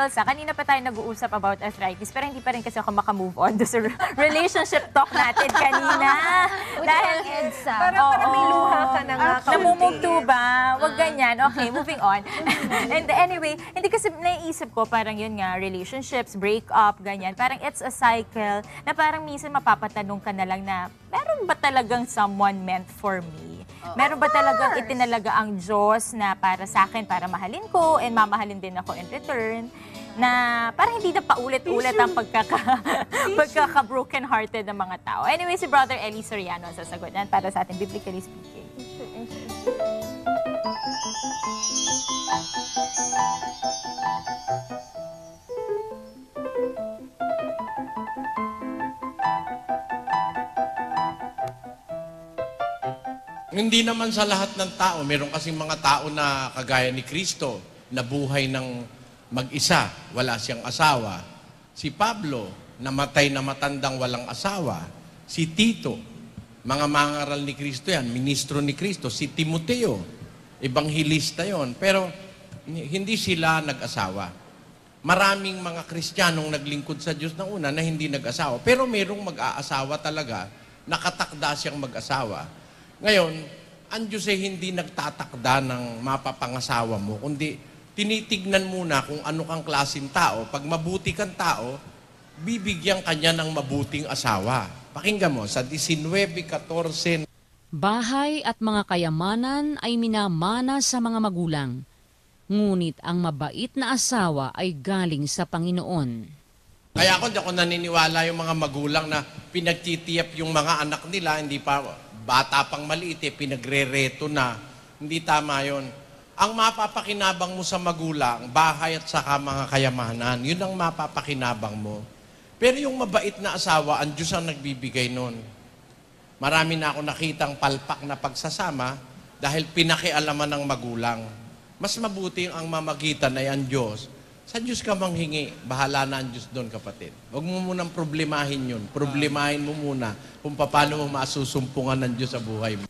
Elsa, kanina pa tayo nag-uusap about arthritis, pero hindi pa rin kasi ako makamove on do sa relationship talk natin kanina. Dahil, Edsa. Parang may luha ka na nga. namumugto ba? Huwag ganyan. Okay, moving on. And anyway, hindi kasi naiisip ko, parang yun nga, relationships, break up, ganyan. Parang it's a cycle na parang minsan mapapatanong ka na lang na, meron ba talagang someone meant for me? Meron ba talagang itinalaga ang Diyos na para sa akin, para mahalin ko, and mamahalin din ako in return? Na parang hindi na paulit-ulit ang pagkaka-broken hearted ng mga tao. Anyway, si Brother Eli Soriano ang sasagot yan para sa atin, biblically speaking. Hindi naman sa lahat ng tao. Meron kasing mga tao na kagaya ni Kristo, na buhay ng mag-isa, wala siyang asawa. Si Pablo, namatay na matandang walang asawa. Si Tito, mga mangaral ni Kristo yan, ministro ni Kristo. Si Timoteo, ebanghilista yon. Pero hindi sila nag-asawa. Maraming mga Kristiyanong naglingkod sa Diyos na una na hindi nag-asawa. Pero merong mag-aasawa talaga, nakatakda siyang mag-asawa. Ngayon, ang Diyos ay hindi nagtatakda ng mapapangasawa mo, kundi tinitignan muna kung ano kang klaseng tao. Pag mabuti kang tao, bibigyan kanya ng mabuting asawa. Pakinggan mo, sa 19:14. Bahay at mga kayamanan ay minamana sa mga magulang. Ngunit ang mabait na asawa ay galing sa Panginoon. Kaya ako, di ako naniniwala yung mga magulang na pinagtitiyap yung mga anak nila, hindi pa bata pang maliit, pinagre-reto na. Hindi tama yon. Ang mapapakinabang mo sa magulang, bahay at saka mga kayamanan, yun ang mapapakinabang mo. Pero yung mabait na asawa, ang Diyos ang nagbibigay nun. Marami na ako nakitang palpak na pagsasama dahil pinakialaman ng magulang. Mas mabuti ang mamagitan ay ang Diyos. Sa Diyos ka manghingi, bahala na ang Diyos doon, kapatid. Huwag mo munang problemahin yun. Problemahin mo muna kung paano mo masusumpungan ng Diyos sa buhay mo.